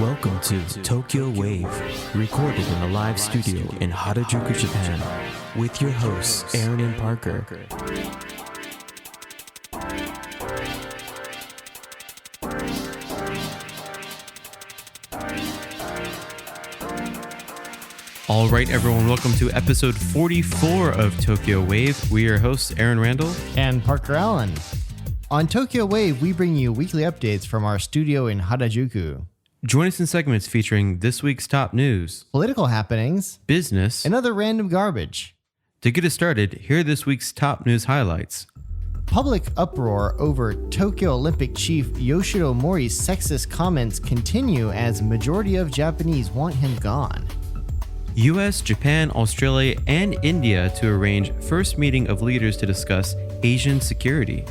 Welcome to Tokyo Wave, recorded in a live studio in Harajuku, Japan, with your hosts Aaron and Parker. All right, everyone, welcome to episode 44 of Tokyo Wave. We are your hosts, Aaron Randall and Parker Allen. On Tokyo Wave, we bring you weekly updates from our studio in Harajuku. Join us in segments featuring this week's top news, Political happenings, business, and other random garbage. To get us started, here are this week's top news highlights. Public uproar over Tokyo Olympic chief Yoshiro Mori's sexist comments continue as majority of Japanese want him gone. US, Japan, Australia, and India to arrange first meeting of leaders to discuss Asian security.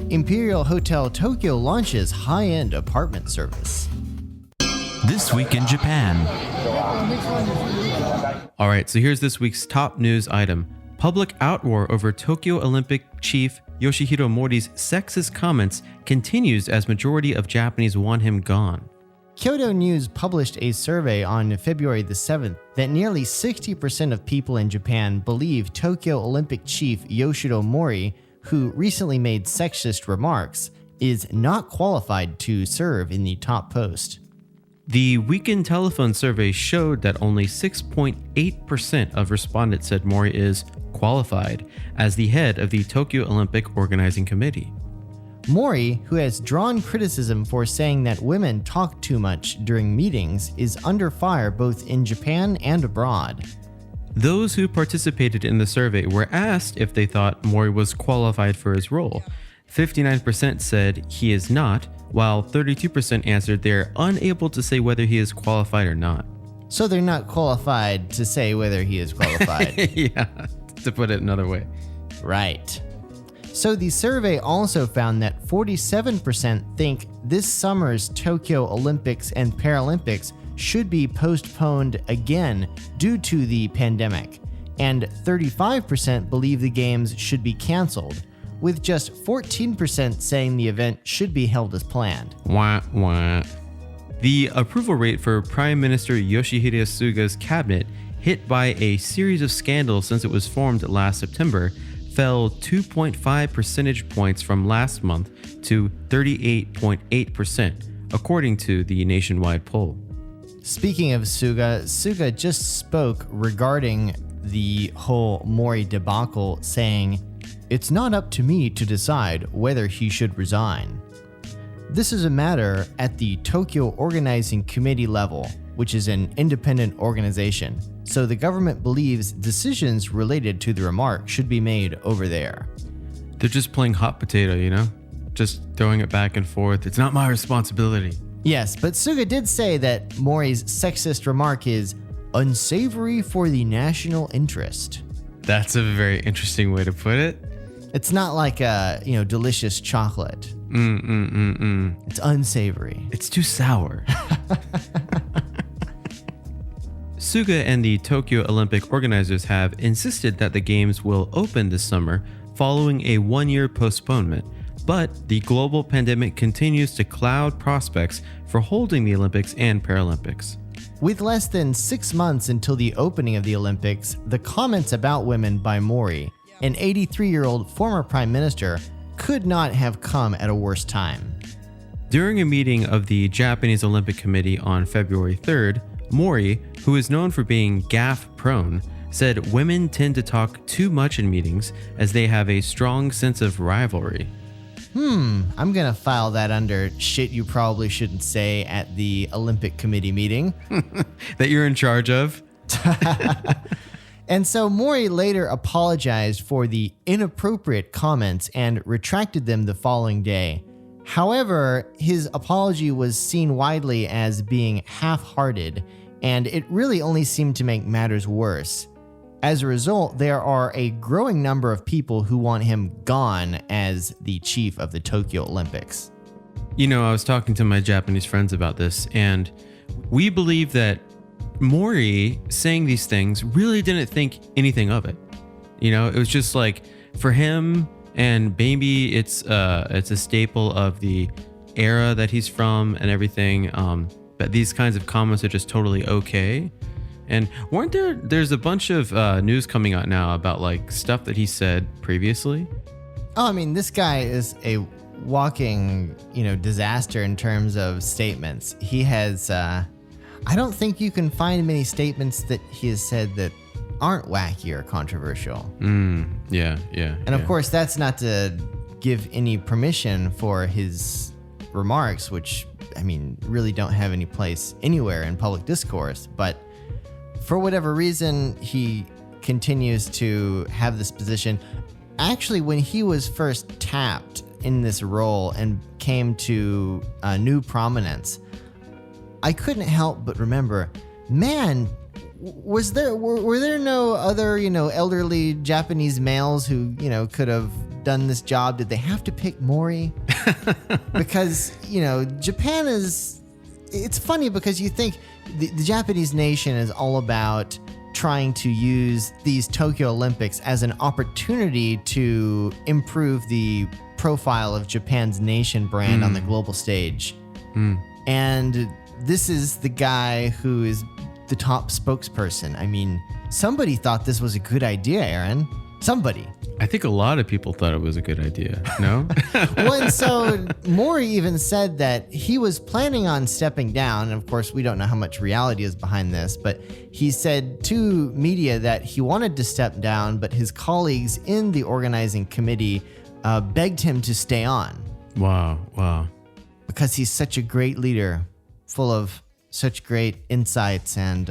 Imperial Hotel Tokyo launches high-end apartment service. This week in Japan. All right, so here's this week's top news item. Public outroar over Tokyo Olympic chief Yoshiro Mori's sexist comments continues as majority of Japanese want him gone. Kyodo News published a survey on February the 7th that nearly 60% of people in Japan believe Tokyo Olympic chief Yoshiro Mori, who recently made sexist remarks, is not qualified to serve in the top post. The Weekend Telephone survey showed that only 6.8% of respondents said Mori is qualified as the head of the Tokyo Olympic Organizing Committee. Mori, who has drawn criticism for saying that women talk too much during meetings, is under fire both in Japan and abroad. Those who participated in the survey were asked if they thought Mori was qualified for his role. 59% said he is not, while 32% answered they're unable to say whether he is qualified or not. So they're not qualified to say whether he is qualified. Yeah, to put it another way. Right. So the survey also found that 47% think this summer's Tokyo Olympics and Paralympics should be postponed again due to the pandemic, and 35% believe the games should be canceled, with just 14% saying the event should be held as planned. Wah, wah. The approval rate for Prime Minister Yoshihide Suga's cabinet, hit by a series of scandals since it was formed last September, fell 2.5 percentage points from last month to 38.8%, according to the nationwide poll. Speaking of Suga just spoke regarding the whole Mori debacle, saying, "It's not up to me to decide whether he should resign. This is a matter at the Tokyo Organizing Committee level, which is an independent organization, so the government believes decisions related to the remark should be made over there." They're just playing hot potato, you know? Just throwing it back and forth. It's not my responsibility. Yes, but Suga did say that Mori's sexist remark is unsavory for the national interest. That's a very interesting way to put it. It's not like a, delicious chocolate. It's unsavory. It's too sour. Suga and the Tokyo Olympic organizers have insisted that the games will open this summer following a one-year postponement, but the global pandemic continues to cloud prospects for holding the Olympics and Paralympics. With less than 6 months until the opening of the Olympics, the comments about women by Mori, an 83-year-old former prime minister, could not have come at a worse time. During a meeting of the Japanese Olympic Committee on February 3rd, Mori, who is known for being gaffe-prone, said women tend to talk too much in meetings as they have a strong sense of rivalry. I'm gonna file that under shit you probably shouldn't say at the Olympic Committee meeting. That you're in charge of? And so Mori later apologized for the inappropriate comments and retracted them the following day. However, his apology was seen widely as being half-hearted, and it really only seemed to make matters worse. As a result, there are a growing number of people who want him gone as the chief of the Tokyo Olympics. You know, I was talking to my Japanese friends about this, and we believe that Mori saying these things really didn't think anything of it. You know, it was just like, for him, and maybe it's a staple of the era that he's from and everything. that these kinds of comments are just totally okay. And there's a bunch of news coming out now about like stuff that he said previously. Oh, I mean, this guy is a walking, disaster in terms of statements. He has, I don't think you can find many statements that he has said that aren't wacky or controversial. Yeah. And of course, that's not to give any permission for his remarks, which, I mean, really don't have any place anywhere in public discourse. But for whatever reason, he continues to have this position. Actually, when he was first tapped in this role and came to new prominence, I couldn't help but remember, man, were there no other, elderly Japanese males who, could have done this job? Did they have to pick Mori? Because, Japan it's funny because you think the Japanese nation is all about trying to use these Tokyo Olympics as an opportunity to improve the profile of Japan's nation brand on the global stage. And this is the guy who is the top spokesperson. I mean, somebody thought this was a good idea, Aaron. Somebody. I think a lot of people thought it was a good idea. No? Well, and so Mori even said that he was planning on stepping down. And of course, we don't know how much reality is behind this, but he said to media that he wanted to step down, but his colleagues in the organizing committee begged him to stay on. Wow. Because he's such a great leader, full of such great insights and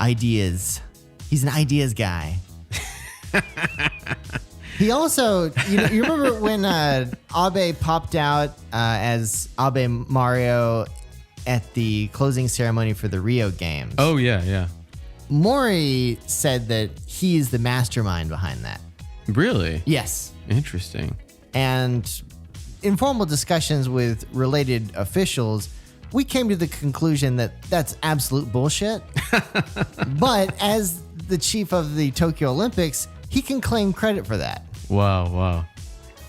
ideas. He's an ideas guy. He also, you remember when Abe popped out as Abe Mario at the closing ceremony for the Rio Games? Oh, yeah. Mori said that he's the mastermind behind that. Really? Yes. Interesting. And informal discussions with related officials, we came to the conclusion that that's absolute bullshit. But as the chief of the Tokyo Olympics, he can claim credit for that. Wow.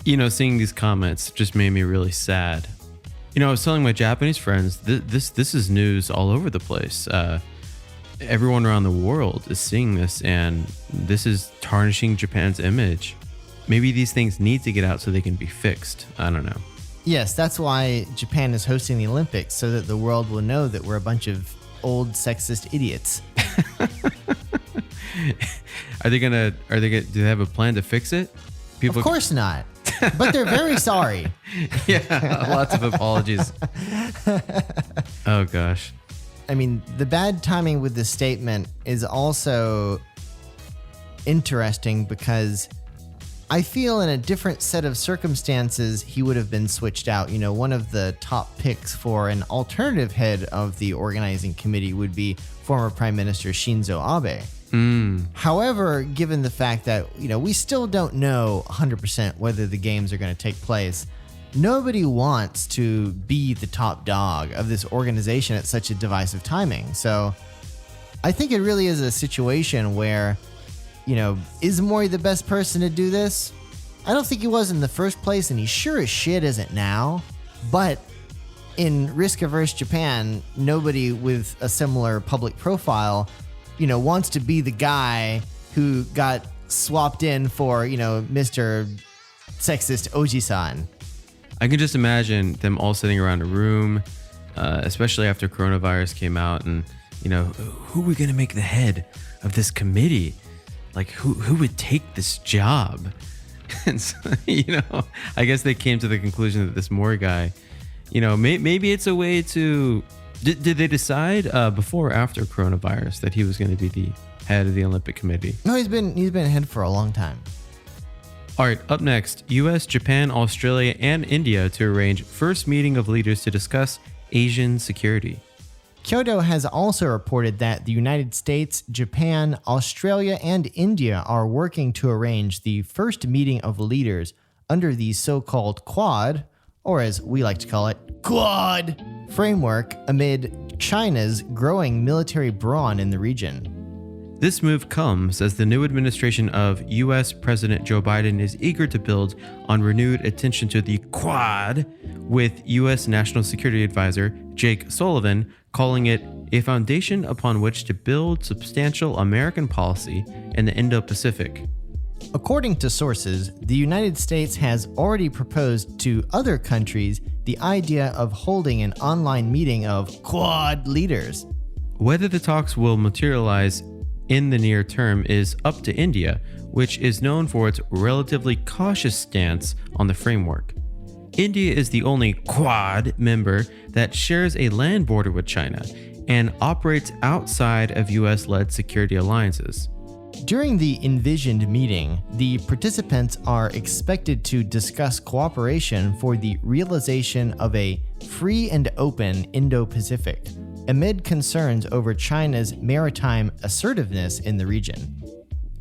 Seeing these comments just made me really sad. I was telling my Japanese friends, this is news all over the place. Everyone around the world is seeing this, and this is tarnishing Japan's image. Maybe these things need to get out so they can be fixed. I don't know. Yes, that's why Japan is hosting the Olympics, so that the world will know that we're a bunch of old sexist idiots. Do they have a plan to fix it? Of course not. But they're very sorry. Yeah, lots of apologies. Oh, gosh. I mean, the bad timing with this statement is also interesting because I feel in a different set of circumstances, he would have been switched out. One of the top picks for an alternative head of the organizing committee would be former Prime Minister Shinzo Abe. However, given the fact that, we still don't know 100% whether the games are going to take place, nobody wants to be the top dog of this organization at such a divisive timing. So I think it really is a situation where, is Mori the best person to do this? I don't think he was in the first place, and he sure as shit isn't now. But in risk-averse Japan, nobody with a similar public profile wants to be the guy who got swapped in for, Mr. Sexist Oji-san. I can just imagine them all sitting around a room, especially after coronavirus came out, and, who are we going to make the head of this committee? Like, who would take this job? And so, I guess they came to the conclusion that this Mori guy, maybe it's a way to... Did they decide before or after coronavirus that he was going to be the head of the Olympic Committee? No, he's been ahead for a long time. All right, up next, US, Japan, Australia, and India to arrange first meeting of leaders to discuss Asian security. Kyoto has also reported that the United States, Japan, Australia, and India are working to arrange the first meeting of leaders under the so-called Quad, or as we like to call it, Quad, framework amid China's growing military brawn in the region. This move comes as the new administration of U.S. President Joe Biden is eager to build on renewed attention to the Quad, with U.S. National Security Advisor Jake Sullivan calling it a foundation upon which to build substantial American policy in the Indo-Pacific. According to sources, the United States has already proposed to other countries the idea of holding an online meeting of Quad leaders. Whether the talks will materialize in the near term is up to India, which is known for its relatively cautious stance on the framework. India is the only Quad member that shares a land border with China and operates outside of US-led security alliances. During the envisioned meeting, the participants are expected to discuss cooperation for the realization of a free and open Indo-Pacific, amid concerns over China's maritime assertiveness in the region.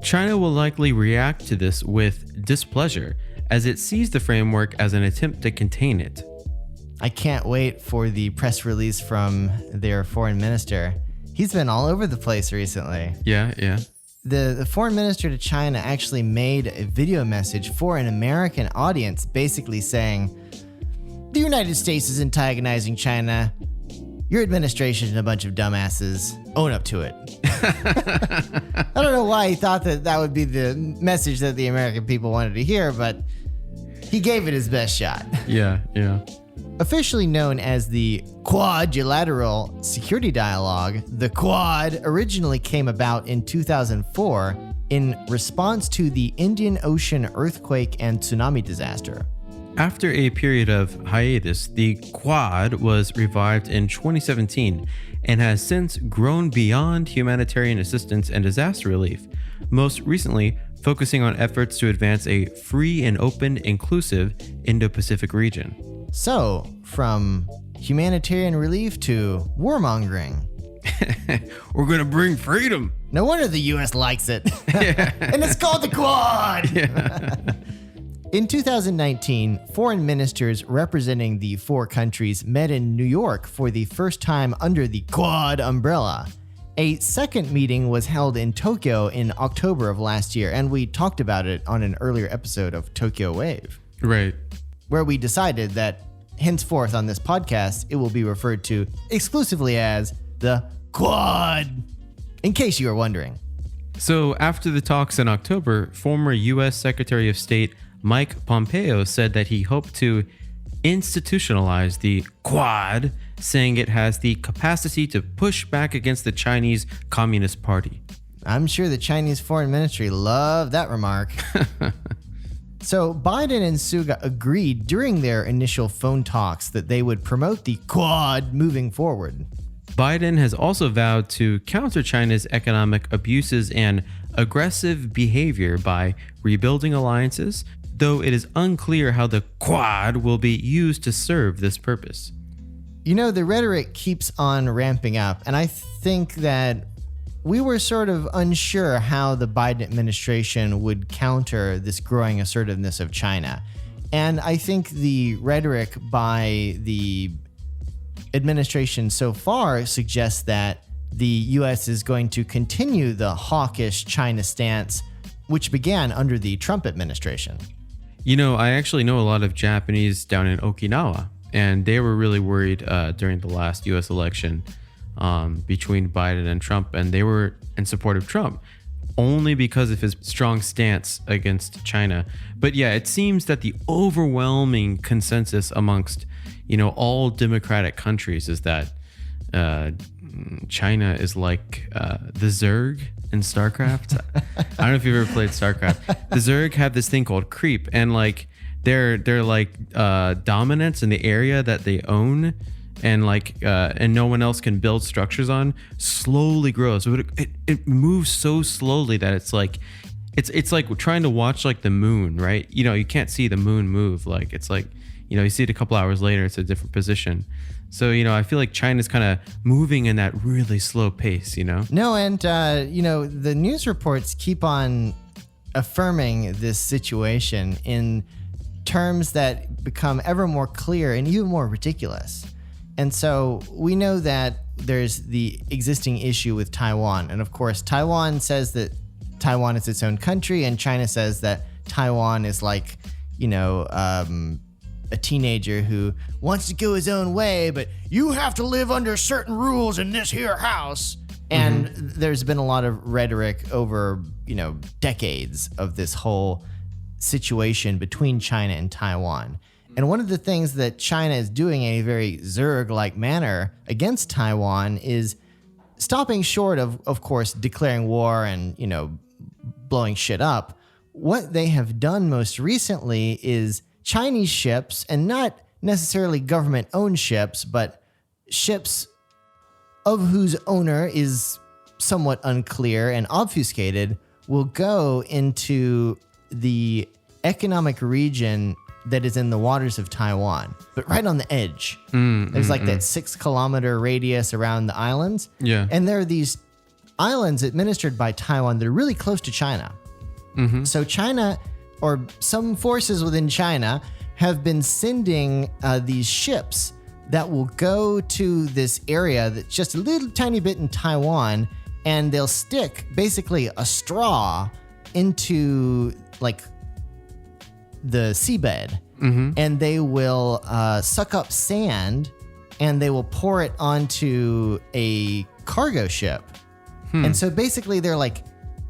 China will likely react to this with displeasure, as it sees the framework as an attempt to contain it. I can't wait for the press release from their foreign minister. He's been all over the place recently. Yeah. The foreign minister to China actually made a video message for an American audience basically saying, "The United States is antagonizing China. Your administration is a bunch of dumbasses. Own up to it." I don't know why he thought that would be the message that the American people wanted to hear, but he gave it his best shot. Yeah. Officially known as the Quadrilateral Security Dialogue, the Quad originally came about in 2004 in response to the Indian Ocean earthquake and tsunami disaster. After a period of hiatus, the Quad was revived in 2017 and has since grown beyond humanitarian assistance and disaster relief, most recently focusing on efforts to advance a free and open, inclusive Indo-Pacific region. So, from humanitarian relief to warmongering. We're gonna bring freedom. No wonder the US likes it. And it's called the Quad! In 2019, foreign ministers representing the four countries met in New York for the first time under the Quad umbrella. A second meeting was held in Tokyo in October of last year, and we talked about it on an earlier episode of Tokyo Wave. Right. Where we decided that henceforth on this podcast, it will be referred to exclusively as the Quad, in case you are wondering. So after the talks in October, former U.S. Secretary of State Mike Pompeo said that he hoped to institutionalize the Quad, saying it has the capacity to push back against the Chinese Communist Party. I'm sure the Chinese Foreign Ministry loved that remark. So Biden and Suga agreed during their initial phone talks that they would promote the Quad moving forward. Biden has also vowed to counter China's economic abuses and aggressive behavior by rebuilding alliances, though it is unclear how the Quad will be used to serve this purpose. You know, the rhetoric keeps on ramping up, and I think that we were sort of unsure how the Biden administration would counter this growing assertiveness of China. And I think the rhetoric by the administration so far suggests that the U.S. is going to continue the hawkish China stance, which began under the Trump administration. You know, I actually know a lot of Japanese down in Okinawa, and they were really worried during the last U.S. election between Biden and Trump, and they were in support of Trump only because of his strong stance against China. But yeah, it seems that the overwhelming consensus amongst, all democratic countries is that China is like the Zerg in StarCraft. I don't know if you've ever played StarCraft. The Zerg have this thing called creep, and like they're like dominance in the area that they own, and and no one else can build structures on, slowly grows. So it moves so slowly that it's like trying to watch like the moon, right? You can't see the moon move. Like it's like, you see it a couple hours later, it's a different position. So, I feel like China's kind of moving in that really slow pace, No, and, the news reports keep on affirming this situation in terms that become ever more clear and even more ridiculous. And so we know that there's the existing issue with Taiwan. And of course, Taiwan says that Taiwan is its own country, and China says that Taiwan is like, a teenager who wants to go his own way, but you have to live under certain rules in this here house. And there's been a lot of rhetoric over, decades of this whole situation between China and Taiwan. And one of the things that China is doing in a very Zerg-like manner against Taiwan is stopping short of course, declaring war and, blowing shit up. What they have done most recently is Chinese ships, and not necessarily government-owned ships, but ships of whose owner is somewhat unclear and obfuscated, will go into the economic region that is in the waters of Taiwan, but right on the edge. There's that 6-kilometer radius around the islands. Yeah. And there are these islands administered by Taiwan that are really close to China. So China, or some forces within China, have been sending these ships that will go to this area that's just a little tiny bit in Taiwan, and they'll stick basically a straw into the seabed, and they will suck up sand, and they will pour it onto a cargo ship. And so basically they're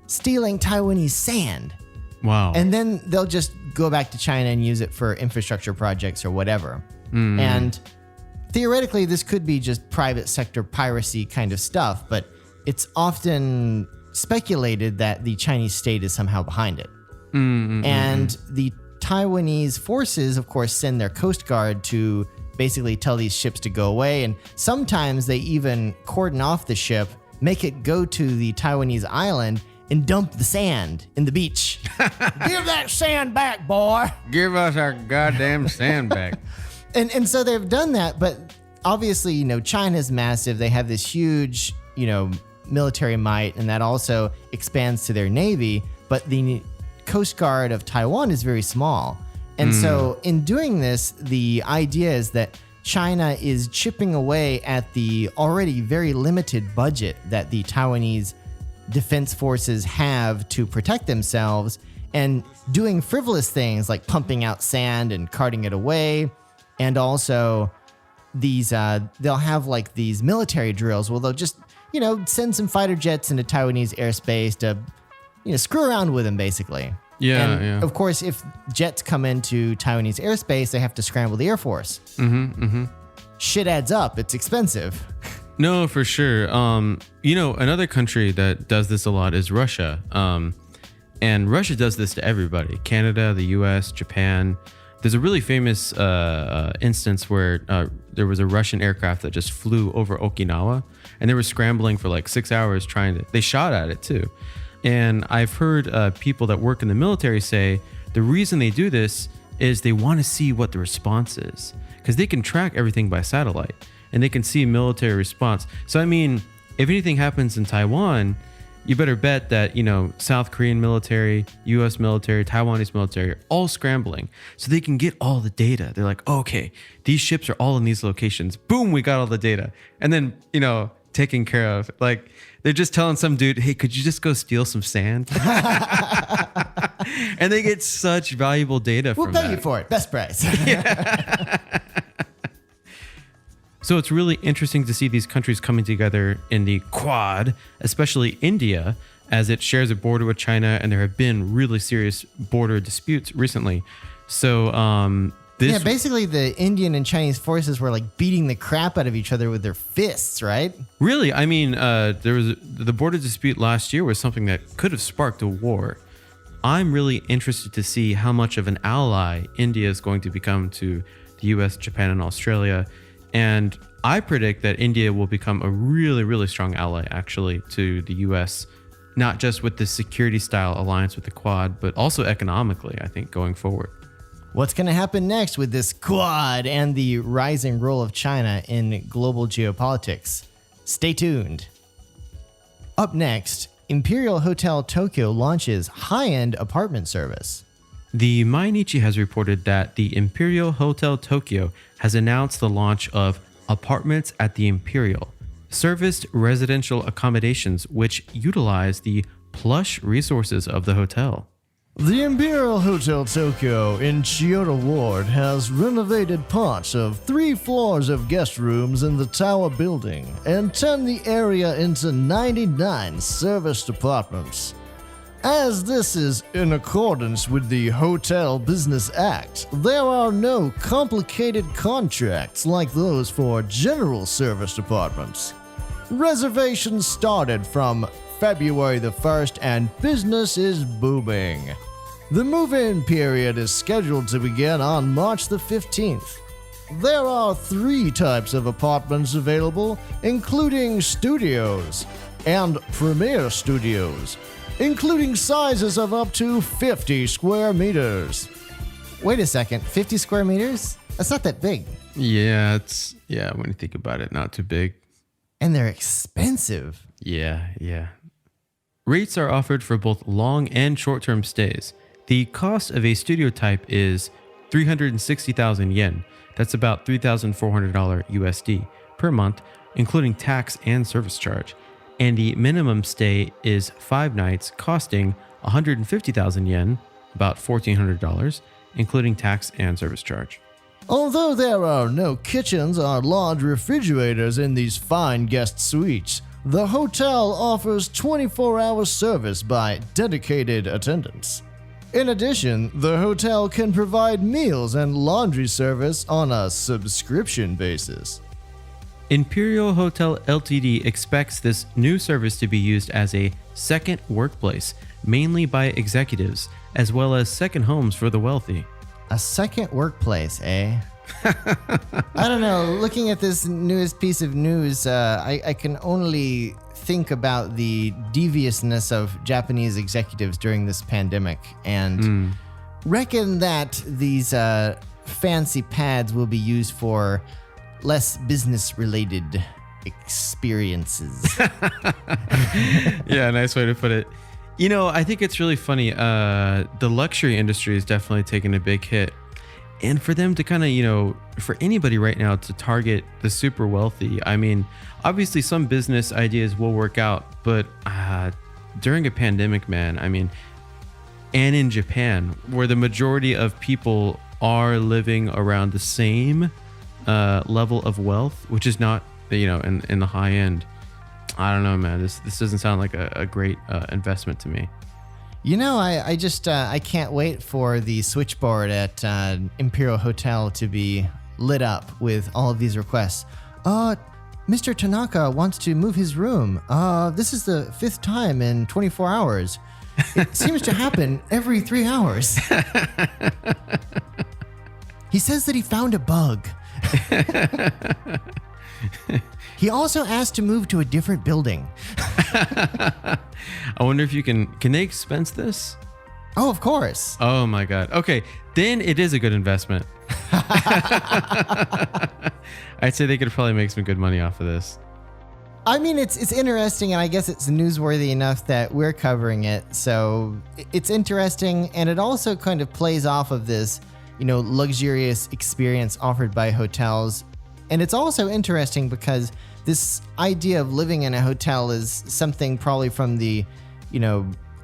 stealing Taiwanese sand. Wow. And then they'll just go back to China and use it for infrastructure projects or whatever. And theoretically, this could be just private sector piracy kind of stuff, but it's often speculated that the Chinese state is somehow behind it. And the Taiwanese forces, of course, send their Coast Guard to basically tell these ships to go away. And sometimes they even cordon off the ship, make it go to the Taiwanese island, and dump the sand in the beach. Give that sand back, boy. Give us our goddamn sand back. And so they've done that, but obviously, China's massive. They have this huge, military might, and that also expands to their navy. But the Coast Guard of Taiwan is very small. And so in doing this, the idea is that China is chipping away at the already very limited budget that the Taiwanese defense forces have to protect themselves, and doing frivolous things like pumping out sand and carting it away. And also these they'll have these military drills where they'll just send some fighter jets into Taiwanese airspace to screw around with them, basically. And of course, if jets come into Taiwanese airspace, they have to scramble the Air Force. Shit adds up. It's expensive. No, for sure. Another country that does this a lot is Russia. And Russia does this to everybody. Canada, the US, Japan. There's a really famous instance where there was a Russian aircraft that just flew over Okinawa, and they were scrambling for 6 hours they shot at it too. And I've heard people that work in the military say the reason they do this is they want to see what the response is, because they can track everything by satellite and they can see military response. So, I mean, if anything happens in Taiwan, you better bet that, South Korean military, US military, Taiwanese military are all scrambling so they can get all the data. They're like, okay, these ships are all in these locations. Boom, we got all the data. And then, taken care of. They're just telling some dude, hey, could you just go steal some sand? And they get such valuable data from that. We'll pay you for it. Best price. So it's really interesting to see these countries coming together in the Quad, especially India, as it shares a border with China, and there have been really serious border disputes recently. So basically the Indian and Chinese forces were beating the crap out of each other with their fists, right? Really? I mean, there was the border dispute last year was something that could have sparked a war. I'm really interested to see how much of an ally India is going to become to the US, Japan, and Australia. And I predict that India will become a really, really strong ally, actually, to the US, not just with the security-style alliance with the Quad, but also economically, I think, going forward. What's going to happen next with this Quad and the rising role of China in global geopolitics? Stay tuned. Up next, Imperial Hotel Tokyo launches high-end apartment service. The Mainichi has reported that the Imperial Hotel Tokyo has announced the launch of apartments at the Imperial, serviced residential accommodations which utilize the plush resources of the hotel. The Imperial Hotel Tokyo in Chiyoda Ward has renovated parts of 3 floors of guest rooms in the tower building and turned the area into 99 serviced apartments. As this is in accordance with the Hotel Business Act, there are no complicated contracts like those for general serviced apartments. Reservations started from February the 1st and business is booming. The move-in period is scheduled to begin on March the 15th. There are 3 types of apartments available, including studios and premier studios, including sizes of up to 50 square meters. Wait a second, 50 square meters? That's not that big. Yeah, when you think about it, not too big. And they're expensive. Yeah. Rates are offered for both long and short-term stays. The cost of a studio type is 360,000 yen. That's about $3,400 USD per month, including tax and service charge. And the minimum stay is 5 nights, costing 150,000 yen, about $1,400, including tax and service charge. Although there are no kitchens or large refrigerators in these fine guest suites, the hotel offers 24-hour service by dedicated attendants. In addition, the hotel can provide meals and laundry service on a subscription basis. Imperial Hotel Ltd. expects this new service to be used as a second workplace, mainly by executives, as well as second homes for the wealthy. A second workplace, eh? I don't know. Looking at this newest piece of news, I can only think about the deviousness of Japanese executives during this pandemic and reckon that these fancy pads will be used for less business-related experiences. Yeah, nice way to put it. You know, I think it's really funny. The luxury industry is definitely taking a big hit. And for them to kind of, for anybody right now to target the super wealthy, I mean, obviously some business ideas will work out, but during a pandemic, man, I mean, and in Japan, where the majority of people are living around the same level of wealth, which is not, in the high end. I don't know, man. This doesn't sound like a great investment to me. I can't wait for the switchboard at Imperial Hotel to be lit up with all of these requests. Mr. Tanaka wants to move his room. This is the 5th time in 24 hours. It seems to happen every 3 hours. He says that he found a bug. He also asked to move to a different building. I wonder if you can they expense this? Oh, of course. Oh my God. Okay, then it is a good investment. I'd say they could probably make some good money off of this. I mean, it's interesting, and I guess it's newsworthy enough that we're covering it. So it's interesting, and it also kind of plays off of this, luxurious experience offered by hotels. And it's also interesting because this idea of living in a hotel is something probably from the,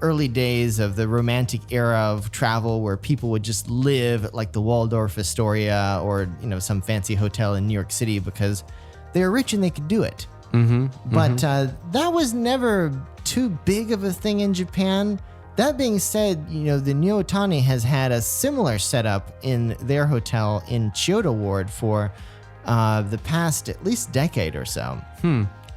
early days of the romantic era of travel where people would just live at like the Waldorf Astoria or, some fancy hotel in New York City because they were rich and they could do it. But that was never too big of a thing in Japan. That being said, the Nyotani has had a similar setup in their hotel in Chiyoda Ward for the past at least decade or so.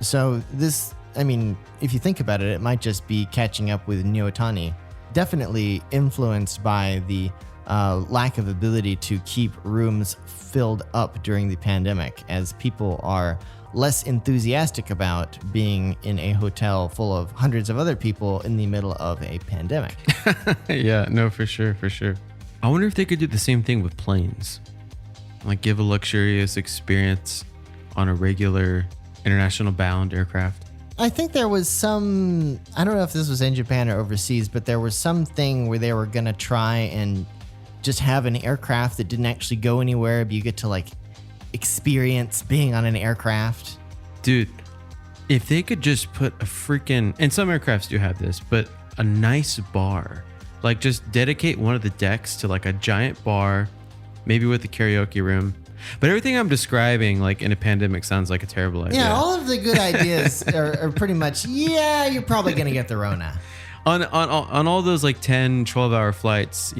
So this, if you think about it, it might just be catching up with Nyotani. Definitely influenced by the lack of ability to keep rooms filled up during the pandemic, as people are less enthusiastic about being in a hotel full of hundreds of other people in the middle of a pandemic. Yeah, no, for sure. I wonder if they could do the same thing with planes. Like give a luxurious experience on a regular international bound aircraft. I think there was some, I don't know if this was in Japan or overseas, but there was something where they were going to try and just have an aircraft that didn't actually go anywhere, but you get to like experience being on an aircraft. Dude, if they could just put a freaking, and some aircrafts do have this, but a nice bar, like just dedicate one of the decks to like a giant bar, maybe with a karaoke room. But everything I'm describing, like in a pandemic, sounds like a terrible idea. Yeah, all of the good ideas are pretty much, you're probably going to get the Rona. On all those like 10, 12-hour flights,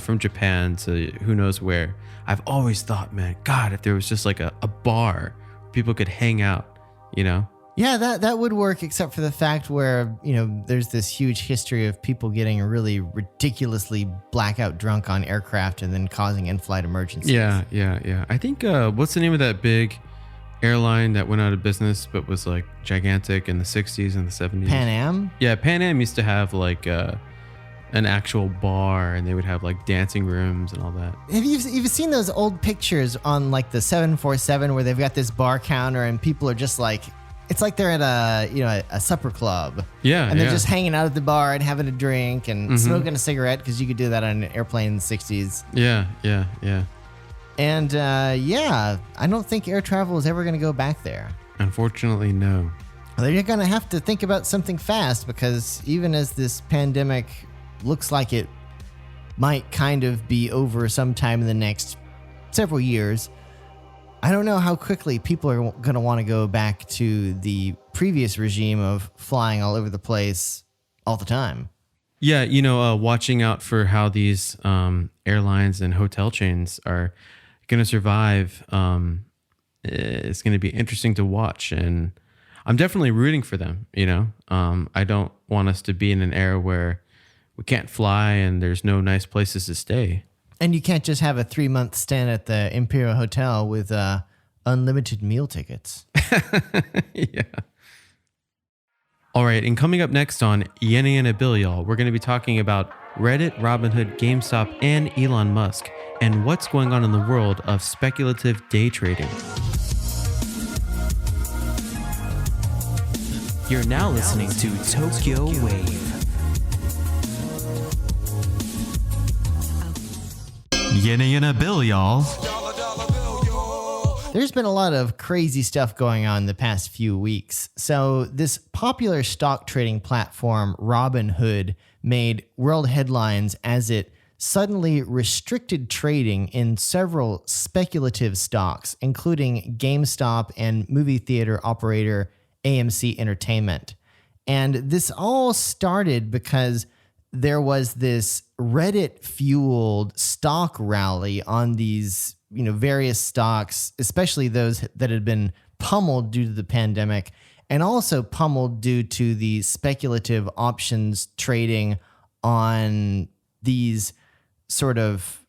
from Japan to who knows where, I've always thought, man, God, if there was just like a bar where people could hang out, Yeah, that would work, except for the fact where, there's this huge history of people getting really ridiculously blackout drunk on aircraft and then causing in-flight emergencies. Yeah. I think, what's the name of that big airline that went out of business but was like gigantic in the 60s and the 70s? Pan Am? Yeah, Pan Am used to have like an actual bar, and they would have like dancing rooms and all that. Have you've seen those old pictures on like the 747 where they've got this bar counter and people are just like, it's like they're at a supper club. Yeah. And they're just hanging out at the bar and having a drink and smoking a cigarette, because you could do that on an airplane in the 60s. Yeah. And I don't think air travel is ever going to go back there. Unfortunately, no. They're going to have to think about something fast, because even as this pandemic looks like it might kind of be over sometime in the next several years, I don't know how quickly people are going to want to go back to the previous regime of flying all over the place all the time. Yeah, watching out for how these airlines and hotel chains are going to survive. It's going to be interesting to watch, and I'm definitely rooting for them. I don't want us to be in an era where we can't fly and there's no nice places to stay. And you can't just have a 3-month stint at the Imperial Hotel with unlimited meal tickets. Yeah. All right, and coming up next on Yenna Yenna Bill, y'all, we're going to be talking about Reddit, Robinhood, GameStop, and Elon Musk, and what's going on in the world of speculative day trading. You're now listening to Tokyo Wave. Yenna Yenna Bill, y'all. There's been a lot of crazy stuff going on the past few weeks. So this popular stock trading platform, Robinhood, made world headlines as it suddenly restricted trading in several speculative stocks, including GameStop and movie theater operator AMC Entertainment. And this all started because there was this Reddit-fueled stock rally on these, various stocks, especially those that had been pummeled due to the pandemic, and also pummeled due to the speculative options trading on these sort of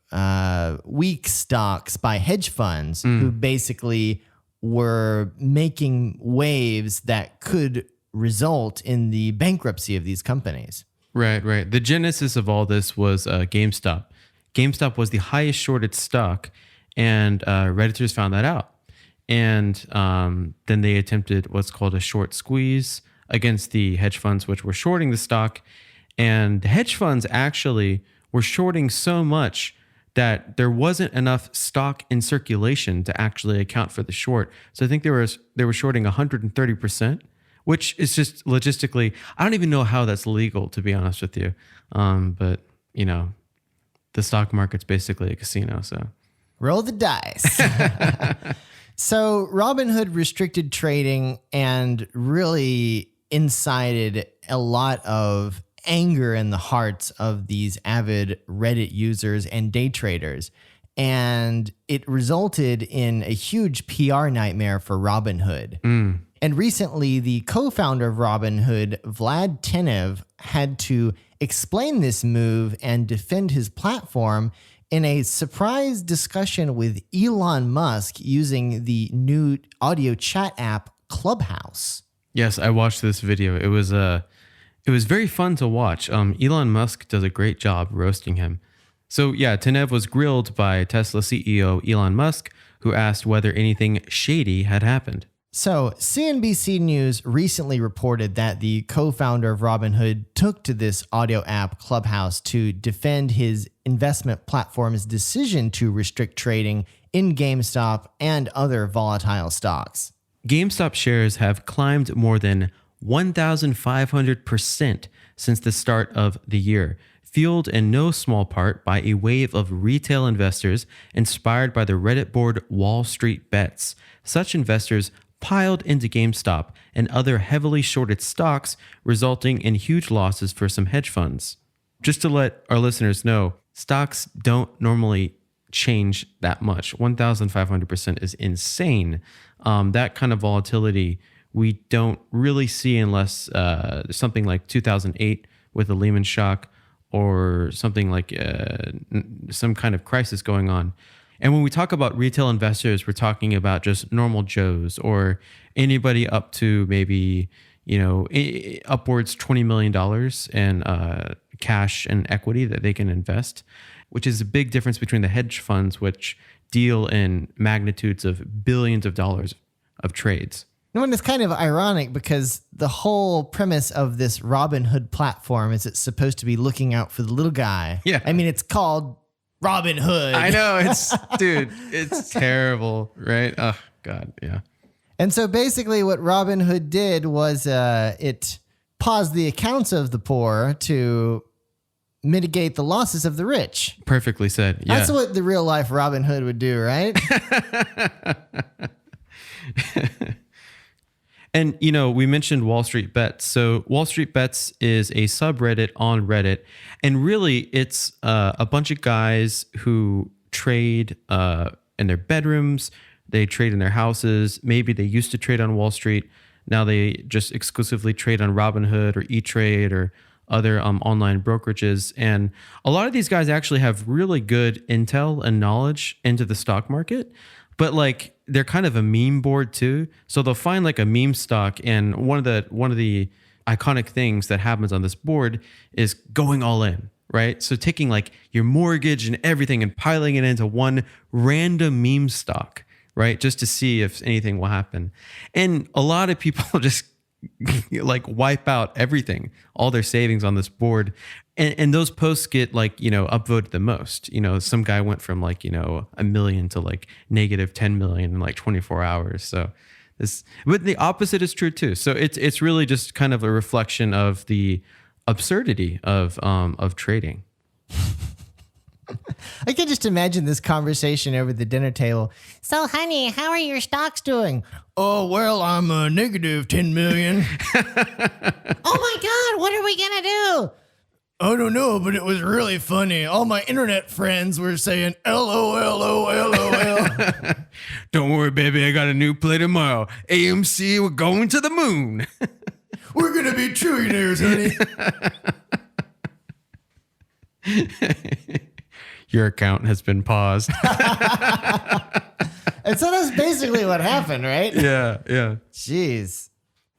weak stocks by hedge funds who basically were making waves that could result in the bankruptcy of these companies. Right. The genesis of all this was GameStop. GameStop was the highest shorted stock, and Redditors found that out. And then they attempted what's called a short squeeze against the hedge funds, which were shorting the stock. And the hedge funds actually were shorting so much that there wasn't enough stock in circulation to actually account for the short. So I think they were shorting 130%. Which is just logistically, I don't even know how that's legal, to be honest with you. But, the stock market's basically a casino, so. Roll the dice. So Robinhood restricted trading and really incited a lot of anger in the hearts of these avid Reddit users and day traders. And it resulted in a huge PR nightmare for Robinhood. And recently, the co-founder of Robinhood, Vlad Tenev, had to explain this move and defend his platform in a surprise discussion with Elon Musk using the new audio chat app Clubhouse. Yes, I watched this video. It was very fun to watch. Elon Musk does a great job roasting him. So yeah, Tenev was grilled by Tesla CEO Elon Musk, who asked whether anything shady had happened. So, CNBC News recently reported that the co-founder of Robinhood took to this audio app Clubhouse to defend his investment platform's decision to restrict trading in GameStop and other volatile stocks. GameStop shares have climbed more than 1,500% since the start of the year, fueled in no small part by a wave of retail investors inspired by the Reddit board Wall Street Bets. Such investors piled into GameStop and other heavily shorted stocks, resulting in huge losses for some hedge funds. Just to let our listeners know, stocks don't normally change that much. 1,500% is insane. That kind of volatility we don't really see unless something like 2008 with the Lehman shock or something like some kind of crisis going on. And when we talk about retail investors, we're talking about just normal Joes or anybody up to maybe, upwards $20 million in cash and equity that they can invest, which is a big difference between the hedge funds, which deal in magnitudes of billions of dollars of trades. No, and it's kind of ironic because the whole premise of this Robinhood platform is it's supposed to be looking out for the little guy. Yeah. I mean, it's called Robinhood. I know, it's terrible, right? Oh, God, yeah. And so basically what Robinhood did was it paused the accounts of the poor to mitigate the losses of the rich. Perfectly said, yeah. That's what the real life Robinhood would do, right? And, we mentioned Wall Street Bets. So Wall Street Bets is a subreddit on Reddit. And really, it's a bunch of guys who trade in their bedrooms. They trade in their houses. Maybe they used to trade on Wall Street. Now they just exclusively trade on Robinhood or E-Trade or other online brokerages. And a lot of these guys actually have really good intel and knowledge into the stock market. But they're kind of a meme board too. So they'll find a meme stock, and one of the iconic things that happens on this board is going all in, right? So taking your mortgage and everything and piling it into one random meme stock, right? Just to see if anything will happen. And a lot of people just wipe out everything, all their savings on this board. And those posts get upvoted the most. Some guy went from $1 million to negative 10 million in 24 hours. So but the opposite is true too. So it's really just kind of a reflection of the absurdity of trading. I can just imagine this conversation over the dinner table. So, honey, how are your stocks doing? Oh, well, I'm negative 10 million. Oh my God, what are we going to do? I don't know, but it was really funny. All my internet friends were saying, LOL. Don't worry, baby. I got a new play tomorrow. AMC, we're going to the moon. We're going to be trillionaires, honey. Your account has been paused. And so that's basically what happened, right? Yeah. Jeez.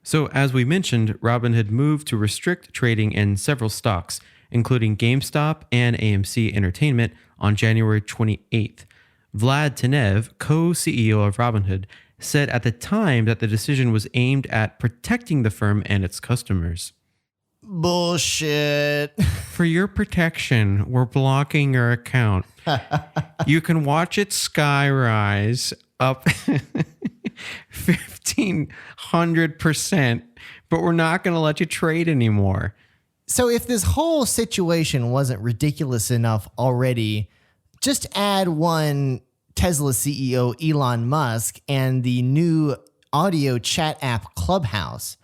So as we mentioned, Robinhood moved to restrict trading in several stocks, including GameStop and AMC Entertainment on January 28th. Vlad Tenev, co-CEO of Robinhood, said at the time that the decision was aimed at protecting the firm and its customers. Bullshit. For your protection, we're blocking your account. You can watch it skyrise up 1,500%, but we're not going to let you trade anymore. So if this whole situation wasn't ridiculous enough already, just add one Tesla CEO Elon Musk and the new audio chat app Clubhouse.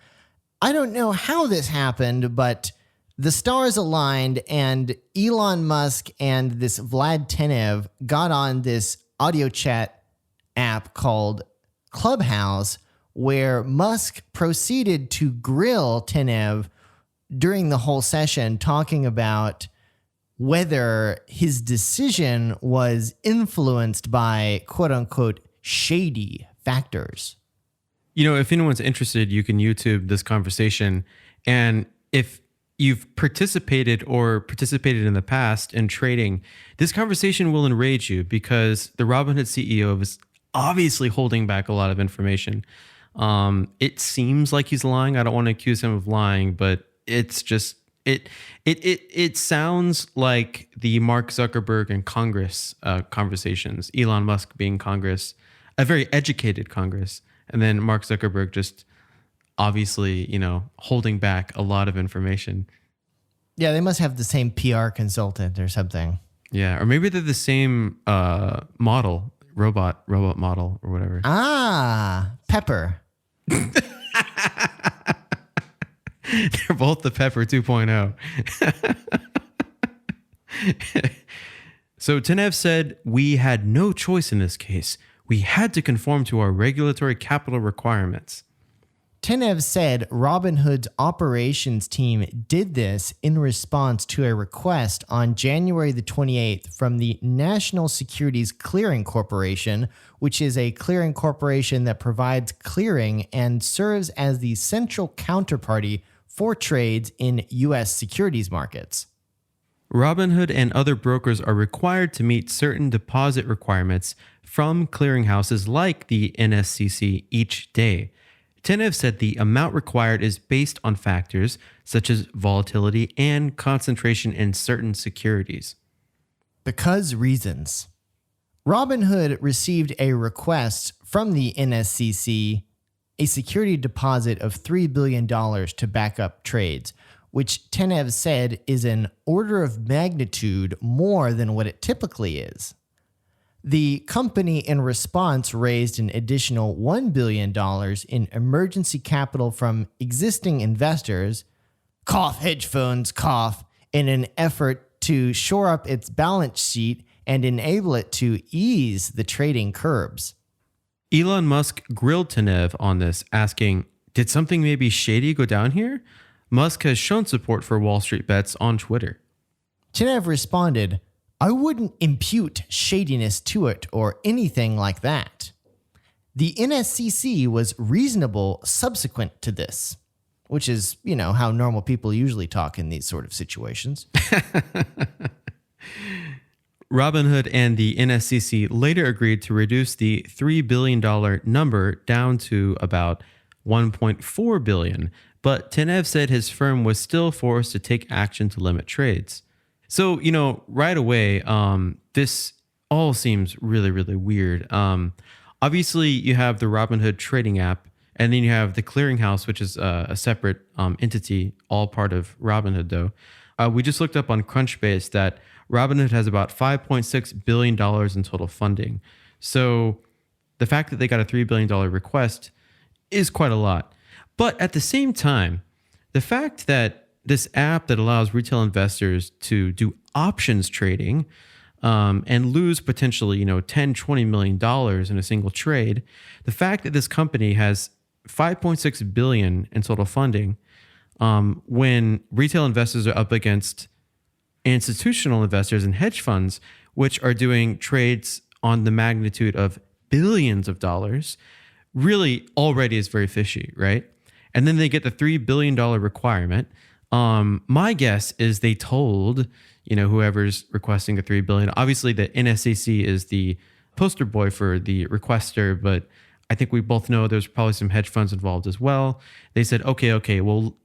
I don't know how this happened, but the stars aligned and Elon Musk and this Vlad Tenev got on this audio chat app called Clubhouse, where Musk proceeded to grill Tenev during the whole session, talking about whether his decision was influenced by quote unquote shady factors. If anyone's interested, you can YouTube this conversation. And if you've participated in the past in trading, this conversation will enrage you because the Robinhood CEO is obviously holding back a lot of information. It seems like he's lying. I don't want to accuse him of lying, but it's It sounds like the Mark Zuckerberg and Congress conversations. Elon Musk being Congress, a very educated Congress, and then Mark Zuckerberg just obviously, holding back a lot of information. Yeah, they must have the same PR consultant or something. Yeah, or maybe they're the same model, robot model or whatever. Ah, Pepper. They're both the Pepper 2.0. So Tenev said, "We had no choice in this case. We had to conform to our regulatory capital requirements." Tenev said Robinhood's operations team did this in response to a request on January the 28th from the National Securities Clearing Corporation, which is a clearing corporation that provides clearing and serves as the central counterparty for trades in U.S. securities markets. Robinhood and other brokers are required to meet certain deposit requirements from clearinghouses like the NSCC each day. Tenev said the amount required is based on factors such as volatility and concentration in certain securities. Because reasons. Robinhood received a request from the NSCC, a security deposit of $3 billion to back up trades, which Tenev said is an order of magnitude more than what it typically is. The company in response raised an additional $1 billion in emergency capital from existing investors, cough hedge funds, cough, in an effort to shore up its balance sheet and enable it to ease the trading curbs. Elon Musk grilled Tenev on this, asking, "Did something maybe shady go down here?" Musk has shown support for Wall Street bets on Twitter. Tenev responded, "I wouldn't impute shadiness to it or anything like that. The NSCC was reasonable subsequent to this," which is, how normal people usually talk in these sort of situations. Robinhood and the NSCC later agreed to reduce the $3 billion number down to about $1.4 billion, but Tenev said his firm was still forced to take action to limit trades. So, right away, this all seems really, really weird. Obviously, you have the Robinhood trading app, and then you have the clearinghouse, which is a separate entity, all part of Robinhood, though. We just looked up on Crunchbase that Robinhood has about $5.6 billion in total funding. So the fact that they got a $3 billion request is quite a lot. But at the same time, the fact that this app that allows retail investors to do options trading and lose potentially, $10, $20 million in a single trade, the fact that this company has $5.6 billion in total funding when retail investors are up against institutional investors and hedge funds, which are doing trades on the magnitude of billions of dollars, really already is very fishy, right? And then they get the $3 billion requirement. My guess is they told, whoever's requesting the $3 billion, obviously the NSCC is the poster boy for the requester, but I think we both know there's probably some hedge funds involved as well. They said, okay, we'll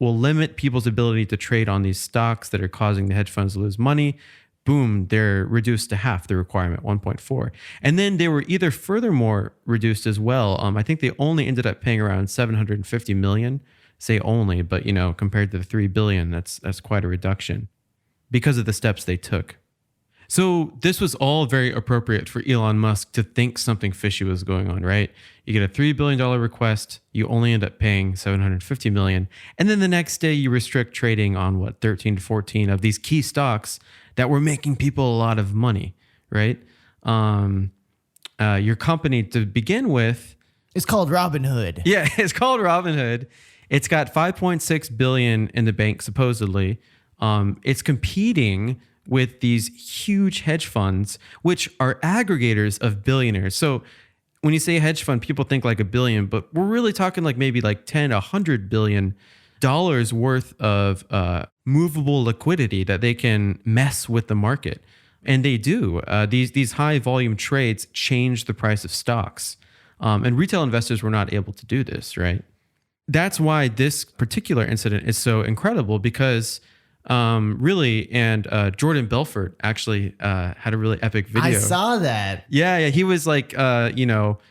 limit people's ability to trade on these stocks that are causing the hedge funds to lose money. Boom, they're reduced to half the requirement, 1.4. And then they were either furthermore reduced as well. I think they only ended up paying around $750 million, say only, but compared to the $3 billion, that's quite a reduction because of the steps they took. So this was all very appropriate for Elon Musk to think something fishy was going on, right? You get a $3 billion request, you only end up paying $750 million. And then the next day you restrict trading on 13 to 14 of these key stocks that were making people a lot of money, right? Your company to begin with, it's called Robinhood. Yeah, it's called Robinhood. It's got $5.6 billion in the bank, supposedly. It's competing with these huge hedge funds, which are aggregators of billionaires. So when you say hedge fund, people think like $1 billion, but we're really talking like maybe like 10 to $100 billion worth of movable liquidity that they can mess with the market. And they do. These high volume trades change the price of stocks. And retail investors were not able to do this, right? that's why this particular incident is so incredible because really, and Jordan Belfort actually had a really epic video. I saw that. Yeah. He was like,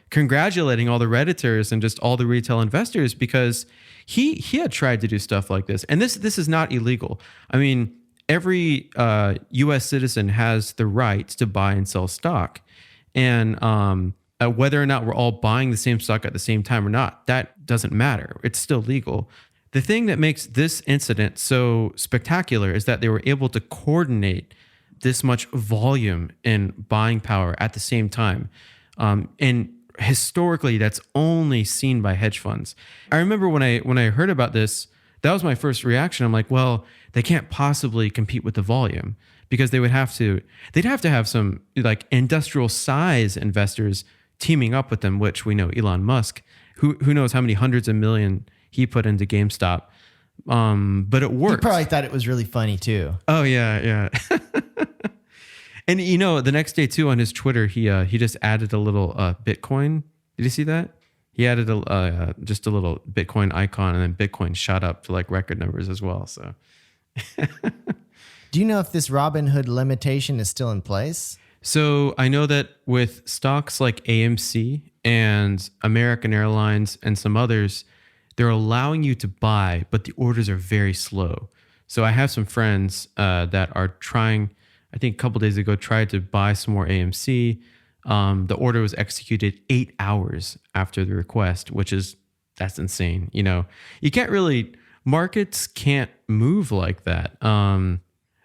congratulating all the Redditors and just all the retail investors because he had tried to do stuff like this. And this is not illegal. I mean, every U.S. citizen has the right to buy and sell stock. And whether or not we're all buying the same stock at the same time or not, that doesn't matter. It's still legal. The thing that makes this incident so spectacular is that they were able to coordinate this much volume and buying power at the same time. And historically, that's only seen by hedge funds. I remember when I heard about this, that was my first reaction. I'm like, well, they can't possibly compete with the volume because they'd have to have some like industrial size investors teaming up with them, which we know Elon Musk, who knows how many hundreds of million he put into GameStop. But it worked. He probably thought it was really funny too. Oh yeah. And the next day too on his Twitter, he just added a little Bitcoin. Did you see that? He added just a little Bitcoin icon, and then Bitcoin shot up to like record numbers as well. So, do you know if this Robinhood limitation is still in place? So I know that with stocks like AMC and American Airlines and some others, they're allowing you to buy, but the orders are very slow. So I have some friends that are trying, I think a couple days ago, tried to buy some more AMC. The order was executed 8 hours after the request, that's insane. You can't really, markets can't move like that.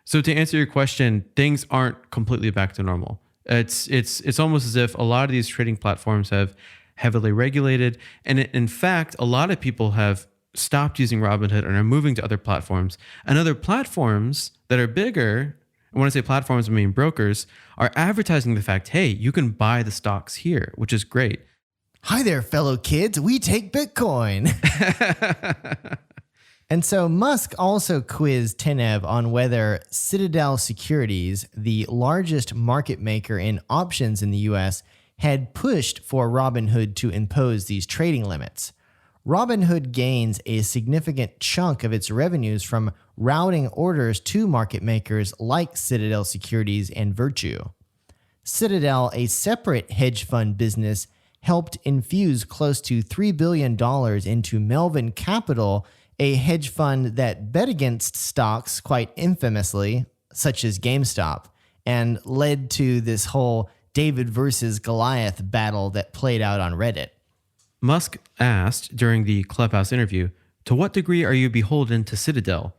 So to answer your question, things aren't completely back to normal. It's almost as if a lot of these trading platforms have heavily regulated. And in fact, a lot of people have stopped using Robinhood and are moving to other platforms. And other platforms that are bigger, and when I say platforms, I mean brokers, are advertising the fact, hey, you can buy the stocks here, which is great. Hi there, fellow kids. We take Bitcoin. And so Musk also quizzed Tenev on whether Citadel Securities, the largest market maker in options in the US, had pushed for Robinhood to impose these trading limits. Robinhood gains a significant chunk of its revenues from routing orders to market makers like Citadel Securities and Virtue. Citadel, a separate hedge fund business, helped infuse close to $3 billion into Melvin Capital, a hedge fund that bet against stocks quite infamously, such as GameStop, and led to this whole David versus Goliath battle that played out on Reddit. Musk asked during the Clubhouse interview, to what degree are you beholden to Citadel?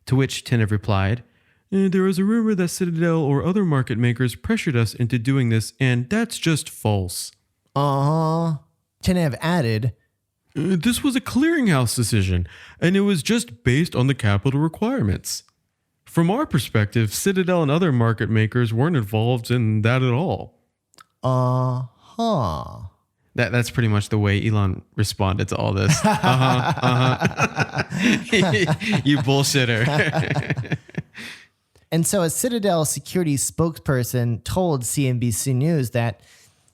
To which Tenev replied, there is a rumor that Citadel or other market makers pressured us into doing this, and that's just false. Tenev added, this was a clearinghouse decision, and it was just based on the capital requirements. From our perspective, Citadel and other market makers weren't involved in that at all. That's pretty much the way Elon responded to all this. You bullshitter. And so a Citadel Securities spokesperson told CNBC News that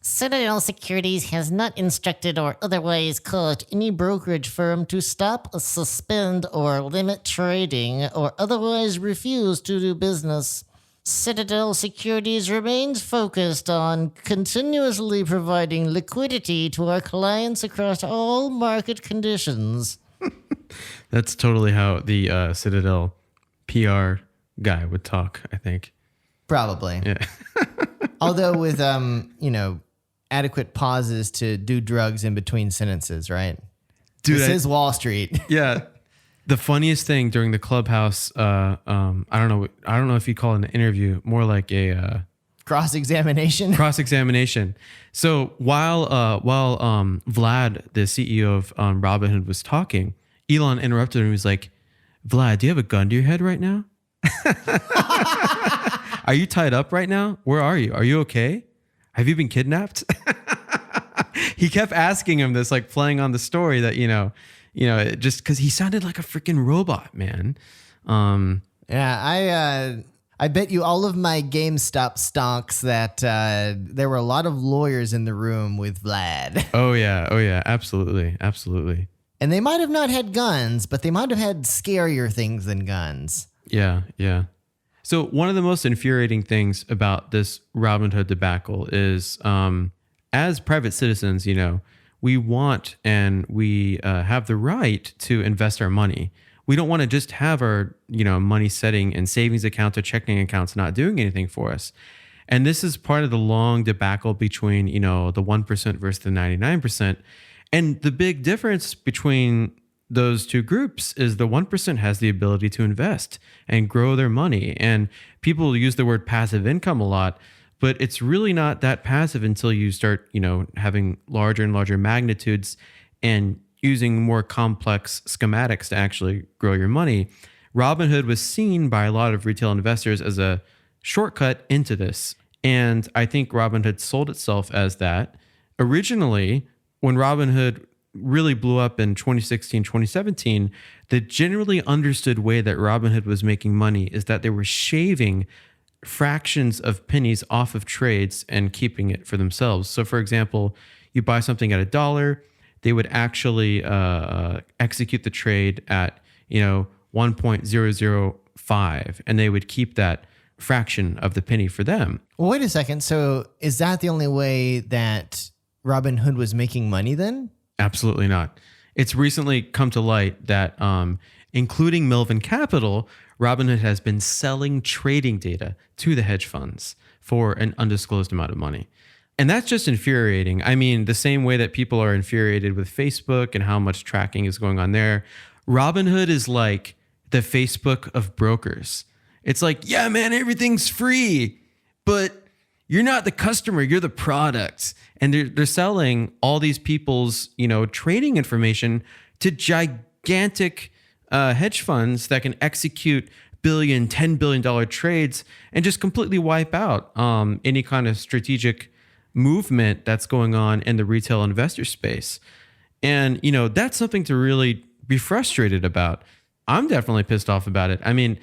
Citadel Securities has not instructed or otherwise caused any brokerage firm to stop, suspend, or limit trading or otherwise refuse to do business. Citadel Securities remains focused on continuously providing liquidity to our clients across all market conditions. That's totally how the Citadel PR guy would talk, I think. Probably. Yeah. Although with, adequate pauses to do drugs in between sentences, right? Dude, this is Wall Street. Yeah. The funniest thing during the Clubhouse, I don't know if you call it an interview, more like a cross-examination. Cross-examination. So while Vlad, the CEO of Robinhood, was talking, Elon interrupted him. He was like, "Vlad, do you have a gun to your head right now? Are you tied up right now? Where are you? Are you okay? Have you been kidnapped?" He kept asking him this, like playing on the story that, just because he sounded like a freaking robot, man. Yeah, I bet you all of my GameStop stocks that there were a lot of lawyers in the room with Vlad. Oh yeah, absolutely. And they might have not had guns, but they might have had scarier things than guns. Yeah, yeah. So one of the most infuriating things about this Robinhood debacle is, as private citizens, we want and we have the right to invest our money. We don't want to just have our, money setting in savings accounts or checking accounts not doing anything for us. And this is part of the long debacle between, the 1% versus the 99%. And the big difference between those two groups is the 1% has the ability to invest and grow their money. And people use the word passive income a lot, but it's really not that passive until you start, having larger and larger magnitudes and using more complex schematics to actually grow your money. Robinhood was seen by a lot of retail investors as a shortcut into this. And I think Robinhood sold itself as that. Originally, when Robinhood really blew up in 2016, 2017, the generally understood way that Robinhood was making money is that they were shaving fractions of pennies off of trades and keeping it for themselves. So for example, you buy something at $1, they would actually execute the trade at 1.005, and they would keep that fraction of the penny for them. Well, wait a second. So is that the only way that Robinhood was making money then? Absolutely not. It's recently come to light that, including Melvin Capital, Robinhood has been selling trading data to the hedge funds for an undisclosed amount of money. And that's just infuriating. I mean, the same way that people are infuriated with Facebook and how much tracking is going on there, Robinhood is like the Facebook of brokers. It's like, yeah, man, everything's free, but you're not the customer, you're the product. And they're selling all these people's, trading information to gigantic hedge funds that can execute $10 billion trades and just completely wipe out any kind of strategic movement that's going on in the retail investor space. And, that's something to really be frustrated about. I'm definitely pissed off about it. I mean,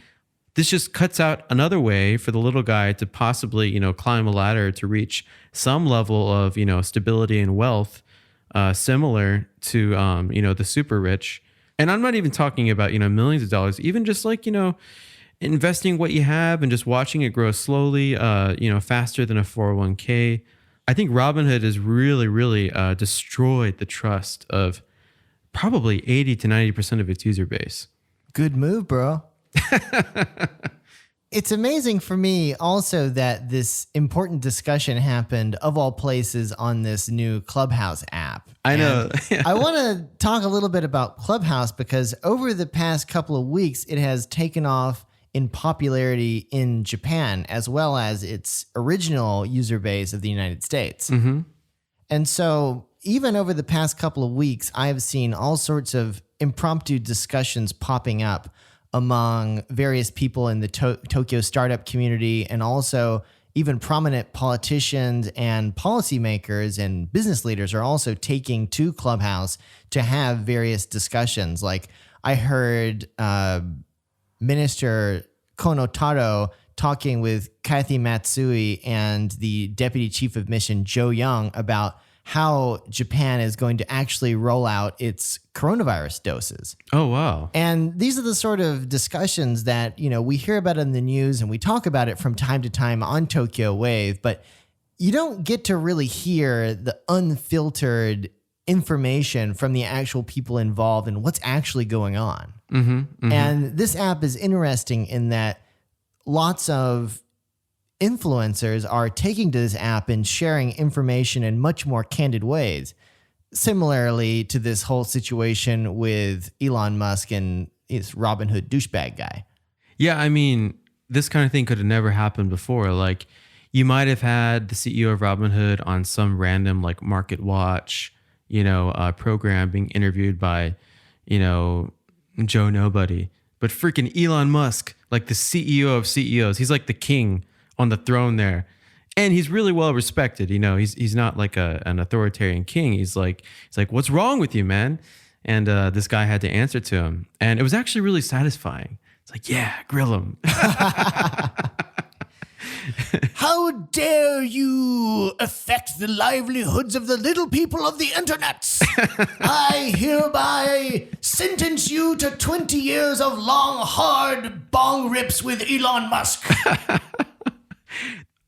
this just cuts out another way for the little guy to possibly, climb a ladder to reach some level of, stability and wealth, similar to, the super rich. And I'm not even talking about, millions of dollars, even just like, investing what you have and just watching it grow slowly, faster than a 401k. I think Robinhood has really, really destroyed the trust of probably 80 to 90% of its user base. Good move, bro. It's amazing for me also that this important discussion happened, of all places, on this new Clubhouse app. I know. I want to talk a little bit about Clubhouse because over the past couple of weeks, it has taken off in popularity in Japan, as well as its original user base of the United States. Mm-hmm. And so even over the past couple of weeks, I have seen all sorts of impromptu discussions popping up among various people in the Tokyo startup community, and also even prominent politicians and policymakers and business leaders are also taking to Clubhouse to have various discussions. Like I heard Minister Kono Taro talking with Kathy Matsui and the Deputy Chief of Mission Joe Young about how Japan is going to actually roll out its coronavirus doses. Oh, wow. And these are the sort of discussions that, we hear about in the news and we talk about it from time to time on Tokyo Wave, but you don't get to really hear the unfiltered information from the actual people involved and what's actually going on. Mm-hmm, mm-hmm. And this app is interesting in that lots of influencers are taking to this app and sharing information in much more candid ways. Similarly to this whole situation with Elon Musk and his Robinhood douchebag guy. Yeah, I mean, this kind of thing could have never happened before. Like, you might have had the CEO of Robinhood on some random like Market Watch, program being interviewed by, Joe Nobody. But freaking Elon Musk, like the CEO of CEOs, he's like the king on the throne there. And he's really well respected. He's not like an authoritarian king. He's like, what's wrong with you, man? And this guy had to answer to him. And it was actually really satisfying. It's like, yeah, grill him. How dare you affect the livelihoods of the little people of the internet? I hereby sentence you to 20 years of long, hard bong rips with Elon Musk.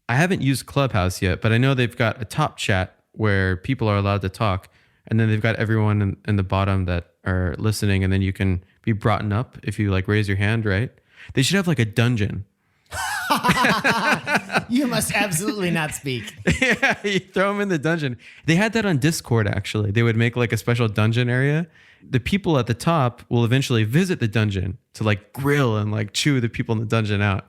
I haven't used Clubhouse yet, but I know they've got a top chat where people are allowed to talk. And then they've got everyone in the bottom that are listening. And then you can be brought up if you like raise your hand, right? They should have like a dungeon. You must absolutely not speak. Yeah, you throw them in the dungeon. They had that on Discord, actually. They would make like a special dungeon area. The people at the top will eventually visit the dungeon to like grill and like chew the people in the dungeon out.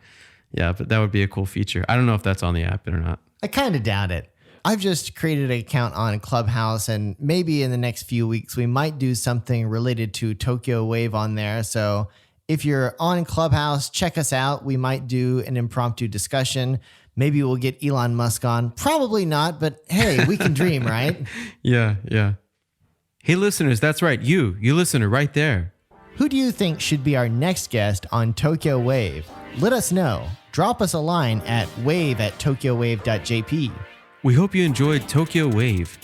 Yeah, but that would be a cool feature. I don't know if that's on the app or not. I kind of doubt it. I've just created an account on Clubhouse, and maybe in the next few weeks, we might do something related to Tokyo Wave on there. So if you're on Clubhouse, check us out. We might do an impromptu discussion. Maybe we'll get Elon Musk on. Probably not, but hey, we can dream, right? Yeah. Hey, listeners, that's right. You listener right there. Who do you think should be our next guest on Tokyo Wave? Let us know. Drop us a line at wave@tokyowave.jp. We hope you enjoyed Tokyo Wave.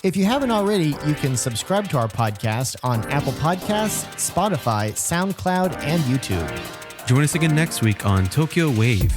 If you haven't already, you can subscribe to our podcast on Apple Podcasts, Spotify, SoundCloud, and YouTube. Join us again next week on Tokyo Wave.